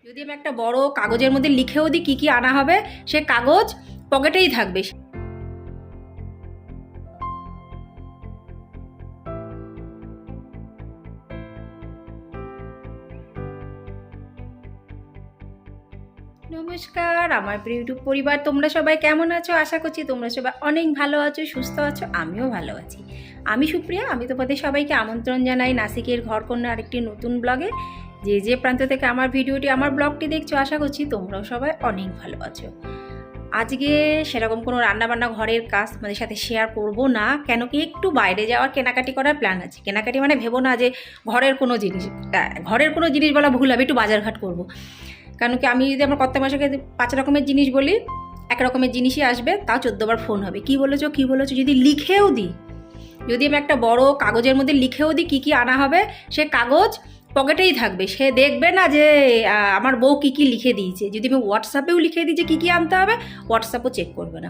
যদি আমি একটা বড় কাগজের মধ্যে লিখেও দিই কি আনা হবে, সে কাগজ পকেটেই থাকবে। নমস্কার আমার প্রিয় ইউটিউব পরিবার, তোমরা সবাই কেমন আছো? আশা করছি তোমরা সবাই অনেক ভালো আছো, সুস্থ আছো। আমিও ভালো আছি। আমি সুপ্রিয়া, আমি তোমাদের সবাইকে আমন্ত্রণ জানাই নাসিকের ঘরকন্যা আরেকটি নতুন ব্লগে। যে প্রান্ত থেকে আমার ভিডিওটি, আমার ব্লগটি দেখছো, আশা করছি তোমরাও সবাই অনেক ভালো আছো। আজকে সেরকম কোনো রান্নাবান্না ঘরের কাজ তোমাদের সাথে শেয়ার করব না, কেন কি একটু বাইরে যাওয়ার কেনাকাটি করার প্ল্যান আছে। কেনাকাটি মানে ভেবো না যে ঘরের কোনো জিনিস বলা ভুল হবে, একটু বাজারঘাট করব। কারণ কি আমি যদি আমার কর্তা মাসকে 5 রকমের জিনিস বলি, এক রকমের জিনিসই আসবে, তাও 14 বার ফোন হবে, কী বলেছো। যদি লিখেও দিই, যদি আমি একটা বড় কাগজের মধ্যে লিখেও দিই কি আনা হবে, সে কাগজ পকেটেই থাকবে। সে দেখবে না যে আমার বউ কী লিখে দিয়েছে। যদি আমি হোয়াটসঅ্যাপেও লিখে দিই যে কী আনতে হবে, হোয়াটসঅ্যাপও চেক করবে না।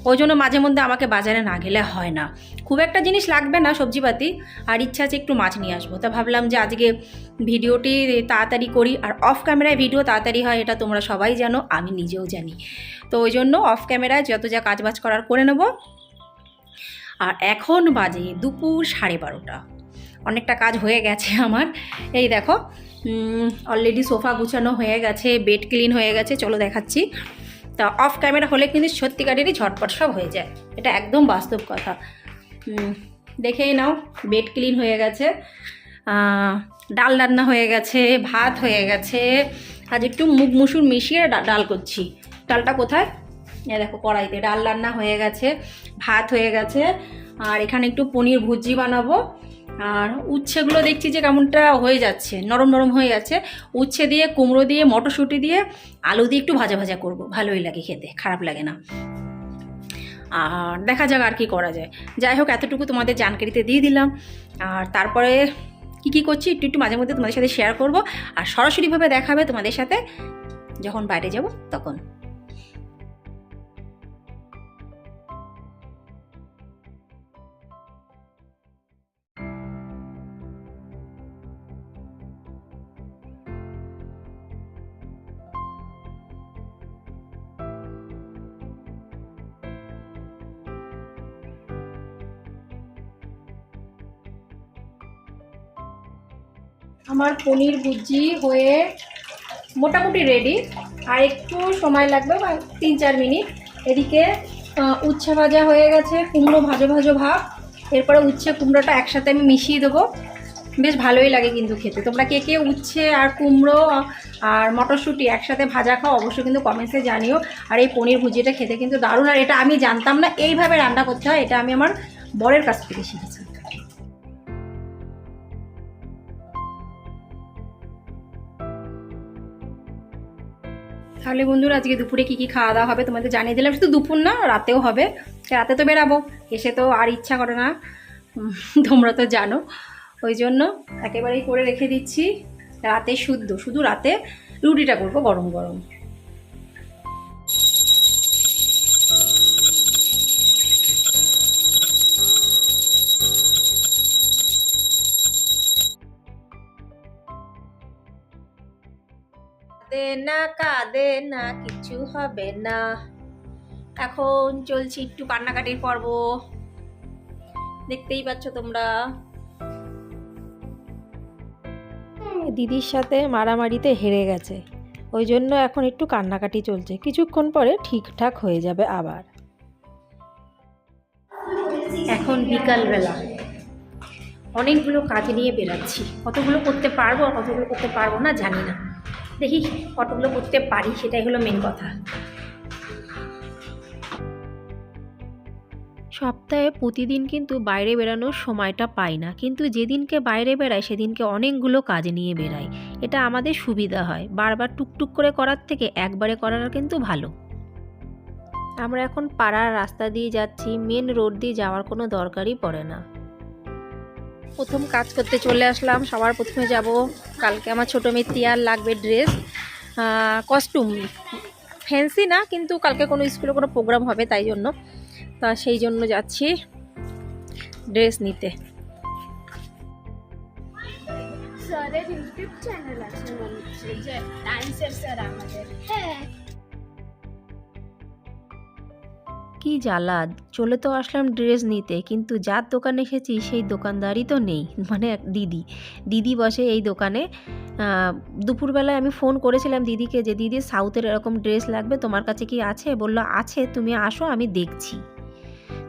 ওই জন্য মাঝে মধ্যে আমাকে বাজারে না গেলে হয় না। খুব একটা জিনিস লাগবে না, সবজিপাতি, আর ইচ্ছা আছে একটু মাছ নিয়ে আসবো। তা ভাবলাম যে আজকে ভিডিওটি তাড়াতাড়ি করি। আর অফ ক্যামেরায় ভিডিও তাড়াতাড়ি হয়, এটা তোমরা সবাই জানো, আমি নিজেও জানি। তো ওই জন্য অফ ক্যামেরায় যত যা কাজবাজ করার করে নেব। আর এখন বাজে দুপুর 12:30। অনেকটা কাজ হয়ে গেছে আমার। এই দেখো, অলরেডি সোফা গুছানো হয়ে গেছে, বেড ক্লিন হয়ে গেছে, চলো দেখাচ্ছি। তা অফ ক্যামেরা হলে কিন্তু সত্যিকারেরই ঝটপট সব হয়ে যায়, এটা একদম বাস্তব কথা। দেখেই নাও, বেড ক্লিন হয়ে গেছে, ডাল রান্না হয়ে গেছে, ভাত হয়ে গেছে। আজ একটু মুগ মুসুর মিশিয়ে ডাল করছি। ডালটা কোথায়? এ দেখো কড়াইতে। ডাল রান্না হয়ে গেছে, ভাত হয়ে গেছে, আর এখানে একটু পনির ভুজি বানাবো। আর উচ্ছেগুলো দেখছি যে কেমনটা হয়ে যাচ্ছে, নরম নরম হয়ে যাচ্ছে। উচ্ছে দিয়ে, কুমড়ো দিয়ে, মটরশুঁটি দিয়ে, আলু দিয়ে একটু ভাজা ভাজা করবো, ভালোই লাগে খেতে, খারাপ লাগে না। আর দেখা যাক আর কি করা যায়। যাই হোক, এতটুকু তোমাদের জানকারিতে দিয়ে দিলাম। আর তারপরে কি করছি একটু মাঝে মধ্যে তোমাদের সাথে শেয়ার করব। আর সরাসরিভাবে দেখাবে তোমাদের সাথে যখন বাইরে যাব তখন। আমার পনির ভুজি হয়ে মোটামুটি রেডি, আর একটু সময় লাগবে, 3-4 মিনিট। এদিকে উচ্ছে ভাজা হয়ে গেছে, কুমড়ো ভাজো ভাব। এরপরে উচ্ছে কুমড়োটা একসাথে আমি মিশিয়ে দেবো, বেশ ভালোই লাগে কিন্তু খেতে। তোমরা কে উচ্ছে আর কুমড়ো আর মটরশুঁটি একসাথে ভাজা খাও, অবশ্যই কিন্তু কমেন্টসে জানিও। আর এই পনির ভুজিটা খেতে কিন্তু দারুণ। আর এটা আমি জানতাম না এইভাবে রান্না করতে হয়, এটা আমি আমার বরের কাছ থেকে শিখেছি। তাহলে বন্ধুরা, আজকে দুপুরে কি খাওয়া দাওয়া হবে তোমাদের জানিয়ে দিলাম। শুধু দুপুর না, রাতেও হবে। রাতে তো বেরাবো, এসে তো আর ইচ্ছা করে না, তোমরা তো জানো। ওই জন্য একেবারেই করে রেখে দিচ্ছি। রাতে শুধু রাতে রুটিটা করবো গরম গরম। কাঁদে না কিছু হবে না। এখন চলছি একটু কান্নাকাটির পর্ব, দেখতেই পাচ্ছ তোমরা। দিদির সাথে মারামারিতে হেরে গেছে, ওই জন্য এখন একটু কান্নাকাটি চলছে। কিছুক্ষণ পরে ঠিকঠাক হয়ে যাবে আবার। এখন বিকালবেলা, অনেকগুলো কাজ নিয়ে বেরাচ্ছি। কতগুলো করতে পারবো আর কতগুলো করতে পারবো না জানি না, দেখি কতগুলো করতে পারি, সেটাই হলো মেন কথা। সপ্তাহে প্রতিদিন কিন্তু বাইরে বেরানোর সময়টা পাই না, কিন্তু যেদিনকে বাইরে বেড়াই সেদিনকে অনেকগুলো কাজ নিয়ে বেরাই। এটা আমাদের সুবিধা হয়, বারবার টুকটুক করে করার থেকে একবারে করাটা কিন্তু ভালো। আমরা এখন পাড়ার রাস্তা দিয়ে যাচ্ছি, মেন রোড দিয়ে যাওয়ার কোনো দরকারই পড়ে না। প্রথম কাজ করতে চলে আসলাম। সবার প্রথমে যাব, কালকে আমার ছোটো মেয়ের তিয়ার লাগবে ড্রেস, কস্টিউম, ফ্যান্সি না, কিন্তু কালকে কোনো স্কুলে কোনো প্রোগ্রাম হবে, তাই জন্য। তা সেই জন্য যাচ্ছি ড্রেস নিতে। স্যারের ইউটিউব চ্যানেল আছে মনে হচ্ছে, যে ডান্সের স্যার আমাদের। হ্যাঁ, কি জ্বালা, চলে তো আসলাম ড্রেস নিতে, কিন্তু যার দোকানে এসেছি সেই দোকানদারই তো নেই, মানে এক দিদি বসে এই দোকানে। দুপুরবেলায় আমি ফোন করেছিলাম দিদিকে যে দিদি সাউথের এরকম ড্রেস লাগবে, তোমার কাছে কি আছে? বলল আছে, তুমি আসো আমি দেখছি।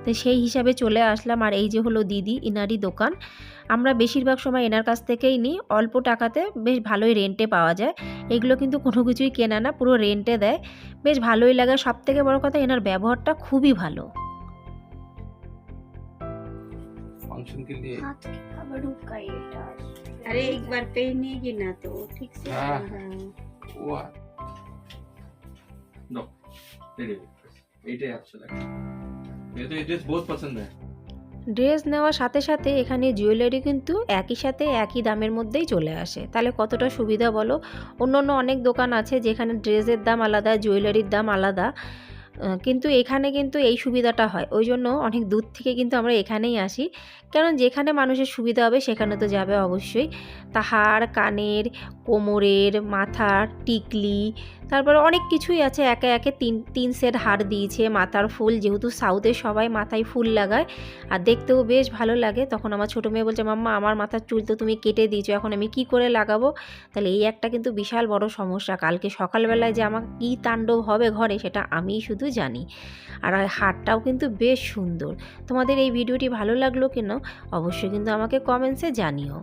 তো সেই হিসাবে চলে আসলাম। আর এই যে হলো দিদি, ইনারই দোকান। আমরা বেশিরভাগ সময় এনার কাছ থেকেই নিই, অল্প টাকাতে বেশ ভালোই রেন্টে পাওয়া যায়। এগুলো কিন্তু কোনো কিছুই কেনা না, পুরো রেন্টে দেয়, বেশ ভালোই লাগে। সবথেকে বড় কথা, এনার ব্যবহারটা খুবই ভালো। फंक्शन के लिए हाथ के खबर रुकाई এটা। अरे एक बार पहनेगी ना तो ठीक से हाँ। हाँ। वो नो रेडी এইটাই আচ্ছা লাগে মেরে তো এই ড্রেস বহুত পছন্দ है ড্রেস নেওয়ার সাথে সাথে এখানে জুয়েলারি কিন্তু একই সাথে একই দামের মধ্যেই চলে আসে, তাহলে কতটা সুবিধা বলো। অন্য অনেক দোকান আছে যেখানে ড্রেসের দাম আলাদা, জুয়েলারির দাম আলাদা, কিন্তু এখানে কিন্তু এই সুবিধাটা হয়। ওই জন্য অনেক দূর থেকে কিন্তু আমরা এখানেই আসি, কারণ যেখানে মানুষের সুবিধা হবে সেখানে তো যাবে অবশ্যই। তা হার, কানের, কোমরের, মাথার টিকলি, তারপরে অনেক কিছুই আছে। একে একে তিন সেট হার দিয়েছে, মাথার ফুল, যেহেতু সাউথের সবাই মাথায় ফুল লাগায় আর দেখতেও বেশ ভালো লাগে। তখন আমার ছোটো মেয়ে বলছে, মাম্মা আমার মাথার চুল তো তুমি কেটে দিয়েছো, এখন আমি কি করে লাগাবো? তাহলে এই একটা কিন্তু বিশাল বড় সমস্যা। কালকে সকালবেলায় যে আমার কী তাণ্ডব হবে ঘরে সেটা আমিই শুধু জানি। আর ওই হারটাও কিন্তু বেশ সুন্দর। তোমাদের এই ভিডিওটি ভালো লাগলো কেন অবশ্যই কিন্তু আমাকে কমেন্টসে জানিও।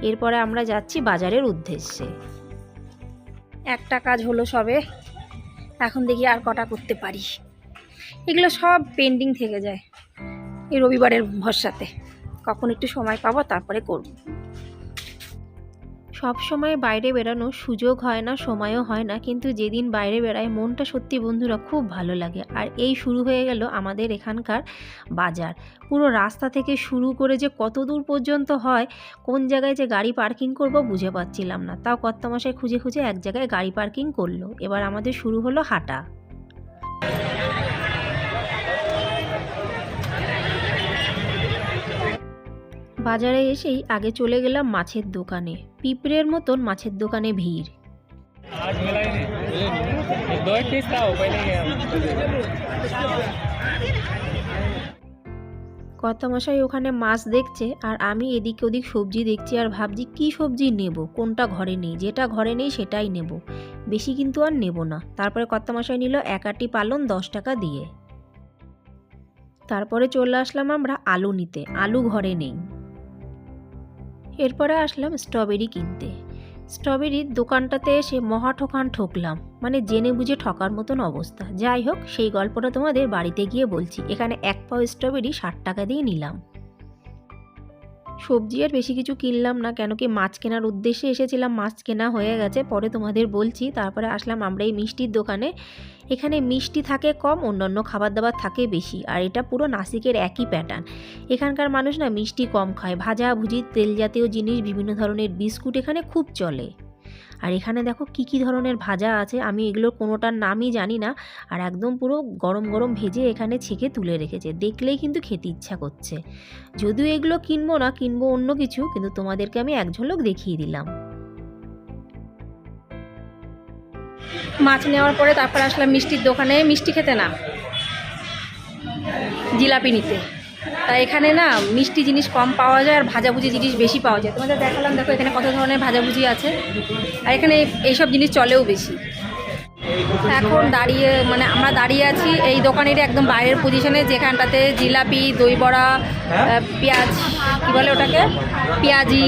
এরপরে আমরা যাচ্ছি বাজারের উদ্দেশ্যে। একটা কাজ হলো সবে, এখন দেখি আর কটা করতে পারি। এগুলো সব পেন্ডিং থেকে যায় এই রবিবারের ভরসাতে, কখন একটু সময় পাবো তারপরে করব। সব সময় বাইরে বেরানোর সুযোগ হয় না, সময়ও হয় না, কিন্তু যেদিন বাইরে বেড়ায় মনটা সত্যি বন্ধুরা খুব ভালো লাগে। আর এই শুরু হয়ে গেল আমাদের এখানকার বাজার। পুরো রাস্তা থেকে শুরু করে যে কত দূর পর্যন্ত হয়, কোন জায়গায় যে গাড়ি পার্কিং করব বুঝে পাচ্ছিলাম না। তাও কর্তামশাই খুঁজে খুঁজে এক জায়গায় গাড়ি পার্কিং করলো। এবার আমাদের শুরু হলো হাঁটা। বাজারে এসেই আগে চলে গেলাম মাছের দোকানে। পিঁপড়ের মতন মাছের দোকানে ভিড়। आज मिला ही नहीं, दो एक पीस था वो पहले गया। কর্তামশাই ওখানে মাছ দেখছে আর আমি এদিক ওদিক সবজি দেখছি আর ভাবছি কি সবজি নেব, কোনটা ঘরে নেই, যেটা ঘরে নেই সেটাই নেব, বেশি কিন্তু আর নেব না। তারপরে কর্তামশাই নিল এক আটি পালন 10 টাকা দিয়ে। তারপরে চলে আসলাম আমরা আলু নিতে, আলু ঘরে নেই। এরপরে আসলাম স্ট্রবেরি কিনতে। স্ট্রবেরির দোকানটাতে এসে মহা ঠকলাম, মানে জেনে বুঝে ঠকার মতন অবস্থা। যাই হোক, সেই গল্পটা তোমাদের বাড়িতে গিয়ে বলছি। এখানে 1 পাও স্ট্রবেরি 60 টাকা দিয়ে নিলাম। সবজি আর বেশি কিছু কিনলাম না, কেন কি মাছ কেনার উদ্দেশ্যে এসেছিলাম, মাছ কেনা হয়ে গেছে, পরে তোমাদের বলছি। তারপরে আসলাম আমরা এই মিষ্টির দোকানে। এখানে মিষ্টি থাকে কম, অন্যান্য খাবার দাবার থাকে বেশি। আর এটা পুরো নাসিকের একই প্যাটার্ন। এখানকার মানুষ না মিষ্টি কম খায়, ভাজা ভুজি, তেল জাতীয় জিনিস, বিভিন্ন ধরনের বিস্কুট এখানে খুব চলে। আর এখানে দেখো কি কি ধরনের ভাজা আছে, আমি এগুলোর কোনোটার নামই জানি না। আর একদম পুরো গরম গরম ভেজে এখানে ছেঁকে তুলে রেখেছে, দেখলেই কিন্তু খেতে ইচ্ছা করছে। যদিও এগুলো কিনবো না, কিনবো অন্য কিছু, কিন্তু তোমাদেরকে আমি এক ঝলক দেখিয়ে দিলাম। মাছ নেওয়ার পরে তারপর আসলাম মিষ্টির দোকানে, মিষ্টি খেতে না, জিলাপি নিতে। তা এখানে না মিষ্টি জিনিস কম পাওয়া যায় আর ভাজাভুজি জিনিস বেশি পাওয়া যায়। তোমাদের দেখালাম, দেখো এখানে কত ধরনের ভাজাভুজি আছে, আর এখানে এইসব জিনিস চলেও বেশি। এখন আমরা দাঁড়িয়ে আছি এই দোকানের একদম বাইরের পজিশনে, যেখানটাতে জিলাপি, দই বড়া, পেঁয়াজ, কী বলে ওটাকে, পেঁয়াজি,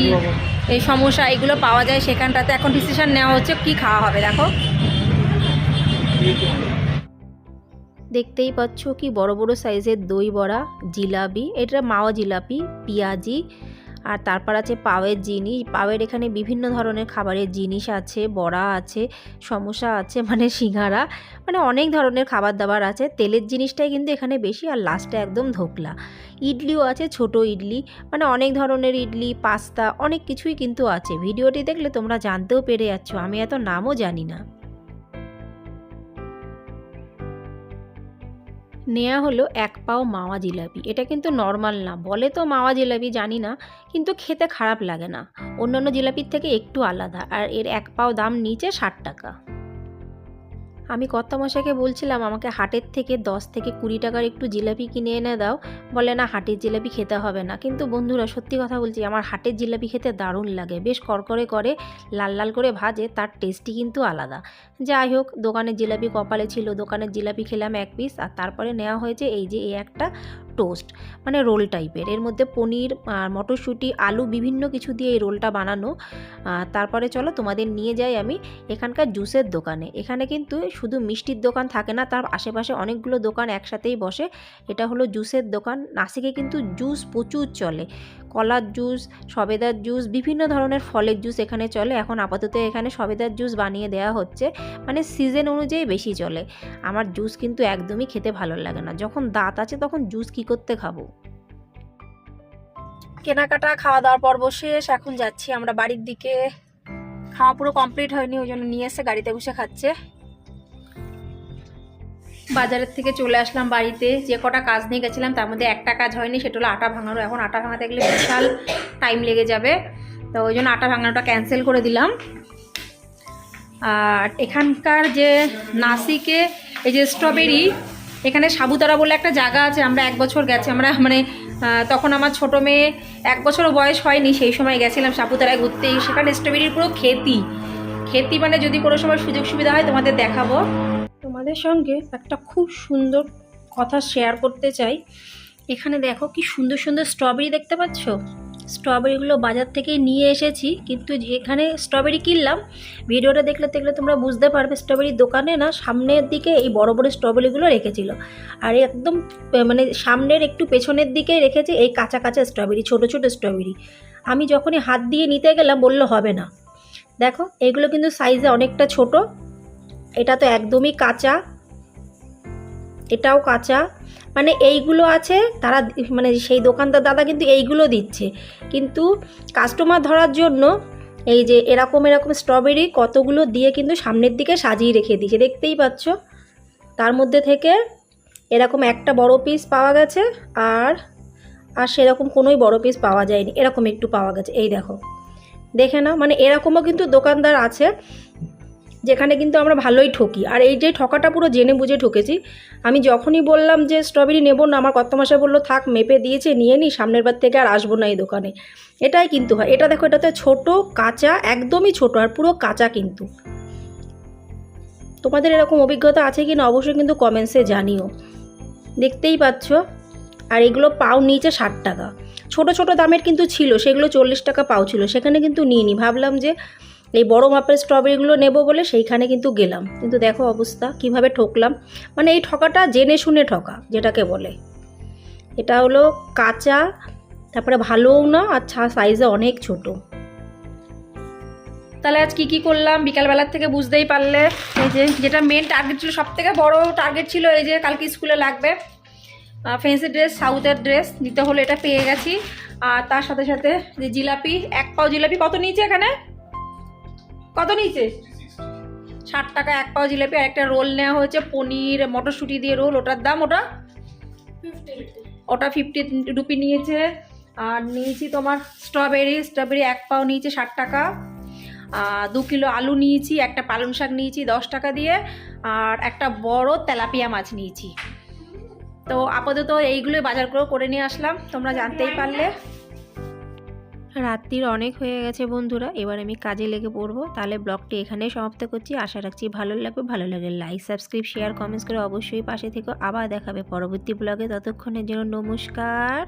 এই সমোসা এগুলো পাওয়া যায় সেখানটাতে। এখন ডিসিশন নেওয়া হচ্ছে কি খাওয়া হবে। দেখো দেখতেই পাচ্ছ কি বড় বড় সাইজের দই বড়া, জিলাপি, এটা মাওয়া জিলাপি, পেঁয়াজি, আর তারপর আছে পাওয়ের জিনিস। পাওয়ের এখানে বিভিন্ন ধরনের খাবারের জিনিস আছে, বড়া আছে, সমোসা আছে, মানে সিঙ্গারা, মানে অনেক ধরনের খাবার দাবার আছে। তেলের জিনিসটাই কিন্তু এখানে বেশি। আর লাস্টে একদম ধোকলা, ইডলিও আছে, ছোট ইডলি, মানে অনেক ধরনের ইডলি, পাস্তা, অনেক কিছুই কিন্তু আছে। ভিডিওটি দেখলে তোমরা জানতেও পেরে যাচ্ছ, আমি এত নামও জানি না। নেওয়া হলো 1 পাও মাওয়া জিলাপি। এটা কিন্তু নর্মাল না, বলে তো মাওয়া জিলাপি, জানি না, কিন্তু খেতে খারাপ লাগে না, অন্যান্য জিলাপির থেকে একটু আলাদা। আর এর 1 পাও দাম নিচে 60 টাকা। আমি কর্তামশাইকে বলছিলাম আমাকে হাটের থেকে 10 থেকে 20 টাকার একটু জিলাপি কিনে এনে দাও, বলে না হাটের জিলাপি খেতে হবে না। কিন্তু বন্ধুরা সত্যি কথা বলছি, আমার হাটের জিলাপি খেতে দারুণ লাগে, বেশ করকরে করে লাল লাল করে ভাজে, তার টেস্টই কিন্তু আলাদা। যাই হোক, দোকানের জিলাপি কপালে ছিল, দোকানের জিলাপি খেলাম 1 পিস। আর তারপরে নেওয়া হয়েছে এই যে এই একটা টোস্ট, মানে রোল টাইপের, এর মধ্যে পনির আর মটরশুঁটি আলু বিভিন্ন কিছু দিয়ে এই রোলটা বানানো। তারপরে চলো তোমাদের নিয়ে যাই আমি এখানকার জুসের দোকানে। এখানে কিন্তু শুধু মিষ্টির দোকান থাকে না, তার আশেপাশে অনেকগুলো দোকান একসাথেই বসে। এটা হলো জুসের দোকান। নাসিকে কিন্তু জুস প্রচুর চলে, কলার জুস, সবেদার জুস, বিভিন্ন ধরনের ফলের জুস এখানে চলে। এখন আপাতত এখানে সবেদার জুস বানিয়ে দেওয়া হচ্ছে, মানে সিজন অনুযায়ী বেশি চলে। আমার জুস কিন্তু একদমই খেতে ভালো লাগে না, যখন দাঁত আছে তখন জুস কি করতে খাবো। কেনাকাটা খাওয়া দাওয়ার পর্ব শেষ, এখন যাচ্ছি আমরা বাড়ির দিকে। খাওয়া পুরো কমপ্লিট হয়নি, ওই জন্য নিয়ে এসে গাড়িতে বসে খাচ্ছে। বাজারের থেকে চলে আসলাম বাড়িতে। যে কটা কাজ নিয়ে গেছিলাম তার মধ্যে একটা কাজ হয়নি, সেটা হলো আটা ভাঙানো। এখন আটা ভাঙাতে গেলে বিশাল টাইম লেগে যাবে, তো ওই জন্য আটা ভাঙানোটা ক্যান্সেল করে দিলাম। আর এখানকার যে নাসিকে এই যে স্ট্রবেরি, এখানে সাবুতারা বলে একটা জায়গা আছে, আমরা 1 বছর গেছি, আমরা মানে তখন আমার ছোটো মেয়ে 1 বছরও বয়স হয়নি, সেই সময় গেছিলাম সাপুতারায় ঘুরতে। সেখানে স্ট্রবেরির পুরো খেতি, মানে যদি কোনো সময় সুযোগ সুবিধা হয় তোমাদের দেখাবো। তোমাদের সঙ্গে একটা খুব সুন্দর কথা শেয়ার করতে চাই। এখানে দেখো কি সুন্দর সুন্দর স্ট্রবেরি দেখতে পাচ্ছ। স্ট্রবেরিগুলো বাজার থেকে নিয়ে এসেছি, কিন্তু যেখানে স্ট্রবেরি কিনলাম, ভিডিওটা দেখলে তোমরা বুঝতে পারবে, স্ট্রবেরির দোকানে না সামনের দিকে এই বড় বড় স্ট্রবেরিগুলো রেখেছিল, আর একদম মানে সামনের একটু পেছনের দিকে রেখেছে এই কাঁচা কাঁচা স্ট্রবেরি, ছোট ছোট স্ট্রবেরি। আমি যখনই হাত দিয়ে নিতে গেলাম বললো হবে না। দেখো এগুলো কিন্তু সাইজে অনেকটা ছোট, এটা তো একদমই কাঁচা, এটাও কাঁচা, মানে এইগুলো আছে তারা, মানে সেই দোকানদার দাদা কিন্তু এইগুলো দিচ্ছে, কিন্তু কাস্টমার ধরার জন্য এই যে এরকম স্ট্রবেরি কতগুলো দিয়ে কিন্তু সামনের দিকে সাজিয়ে রেখে দিয়েছে, দেখতেই পাচ্ছ। তার মধ্যে থেকে এরকম একটা বড় পিস পাওয়া গেছে, আর সেরকম কোনোই বড় পিস পাওয়া যায়নি, এরকম একটু পাওয়া গেছে। এই দেখে না, মানে এরকমও কিন্তু দোকানদার আছে যেখানে কিন্তু আমরা ভালোই ঠকি। আর এই যে ঠকাটা পুরো জেনে বুঝে ঠকেছি। আমি যখনই বললাম যে স্ট্রবেরি নেব না, আমার কর্তামশাই বললো থাক, মেপে দিয়েছে, নিয়ে নি, সামনের বার থেকে আর আসবো না এই দোকানে। এটাই কিন্তু হয়। এটা দেখো, এটাতে ছোট কাঁচা, একদমই ছোট, আর পুরো কাঁচা। কিন্তু তোমাদের এরকম অভিজ্ঞতা আছে কি না অবশ্যই কিন্তু কমেন্টসে জানিও। দেখতেই পাচ্ছ। আর এগুলো পাও নিচে 60 টাকা। ছোট ছোট দামের কিন্তু ছিল, সেগুলো 40 টাকা পাও ছিল, সেখানে কিন্তু নিইনি। ভাবলাম যে এই বড় মাপের স্ট্রবেরিগুলো নেব বলে সেইখানে কিন্তু গেলাম, কিন্তু দেখো অবস্থা কিভাবে ঠকলাম। মানে এই ঠকাটা জেনে শুনে ঠকা যেটাকে বলে। এটা হলো কাঁচা, তারপরে ভালোও না, আর সাইজে অনেক ছোট। তাহলে আজ কি করলাম বিকালবেলার থেকে বুঝতেই পারলে। এই যে যেটা মেন টার্গেট ছিল, সব থেকে বড় টার্গেট ছিল এই যে কালকে স্কুলে লাগবে ফ্যান্সি ড্রেস, সাউথের ড্রেস নিতে হলো, এটা পেয়ে গেছি। আর তার সাথে সাথে যে জিলাপি, 1 পাও জিলাপি কত নিয়েছে এখানে, কত নিয়েছে? 60 টাকা 1 পাও জিলাপি। আর একটা রোল নেওয়া হয়েছে, পনির মটরশুঁটি দিয়ে রোল, ওটার দাম ওটা 50 রুপি নিয়েছে। আর নিয়েছি তোমার স্ট্রবেরি 1 পাও নিয়েছে 60 টাকা। 2 কিলো আলু নিয়েছি, একটা পালং শাক নিয়েছি 10 টাকা দিয়ে, আর একটা বড় তেলাপিয়া মাছ নিয়েছি। তো আপাতত এইগুলোই বাজার করে নিয়ে আসলাম, তোমরা জানতেই পারলে। রাত্রির অনেক হয়ে গেছে বন্ধুরা, এবার আমি কাজে লেগে পড়বো। তাহলে ব্লগটি এখানেই সমাপ্ত করছি। আশা রাখছি ভালো লাগবে। ভালো লাগলে লাইক, সাবস্ক্রাইব, শেয়ার, কমেন্টস করে অবশ্যই পাশে থেকো। আবার দেখাবে পরবর্তী ব্লগে। ততক্ষণের জন্য নমস্কার।